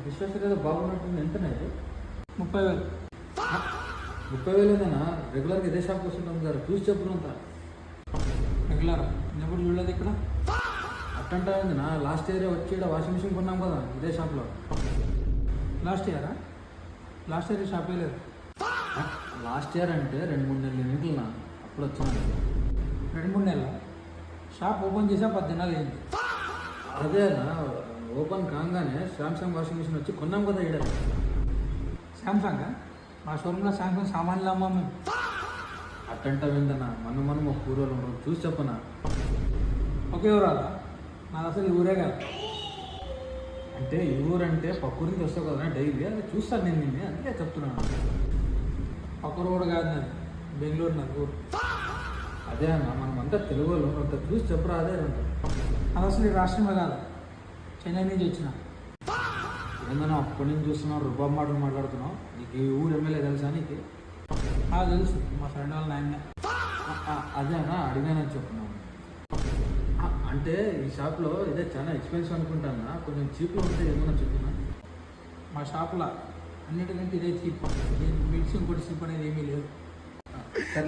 Destruction ఏదో బాగున్నట్టుంది. ఎంతనా ఇది? 30,000. 30,000ఏనా? రెగ్యులర్గా ఇదే షాప్కి వస్తుంటాం సార్, చూసి చెప్పులు అంతా. రెగ్యులర్ ఎప్పుడు చూడలేదు ఇక్కడ. అట్టంటా నా లాస్ట్ ఇయర్ వచ్చి ఇక్కడ వాషింగ్ మిషన్ కొన్నాం కదా ఇదే షాప్లో. లాస్ట్ ఇయరా? లాస్ట్ ఇయర్ షాప్ లేదు. లాస్ట్ ఇయర్ అంటే 2-3 నెలలు ఎన్నికలు అప్పుడు వచ్చినాను. 2-3 నెలల షాప్ ఓపెన్ చేసా 10 దినాలు అయింది. అదేనా, ఓపెన్ కాగానే శాంసంగ్ వాషింగ్ మిషన్ వచ్చి కొన్నాం కదా ఇక్కడ. శాంసంగ్ మా షోరూంలో శాంసంగ్ సామాన్లు అమ్మా మేము. అట్టంటా విందనా, మనం ఒక కూరలు ఉండవు, చూసి చెప్పనా. ఒకే ఊరాలా? నాది అసలు ఈ ఊరే కాదు. అంటే ఈ ఊరు అంటే పక్కూరు నుంచి వస్తావు కదా డైలీ, అది చూస్తాను నేను నిన్నే, అందుకే చెప్తున్నాను. పక్కూరు కూడా కాదు నాది, బెంగళూరు నాది ఊరు. అదే అన్న, మనమంతా తెలుగు వాళ్ళు, అంత చూసి చెప్పరా. అదే అంట. అది అసలు ఈ రాష్ట్రమే కాదు, చెన్నై నుంచి వచ్చిన. ఏందన్నా అప్పటి నుంచి చూస్తున్నావు, రుబాబ్ మాటలు మాట్లాడుతున్నావు. నీకు ఈ ఊరు ఎమ్మెల్యే తెలుసా నీకు? తెలుసు, మా ఫ్రెండ్ వాళ్ళ నాయనే. అదే అన్న, అడిగానని చెప్తున్నాను. అంటే ఈ షాప్లో ఇదే చాలా ఎక్స్పెన్సివ్ అనుకుంటానా, కొంచెం చీప్లో ఉంటే ఏమన్నా చెప్తున్నా. మా షాప్లో అన్నిటికంటే ఇదే చీప్, మిక్స్ ఇంకోటి చీప్ అనేది ఏమీ లేదు. సరే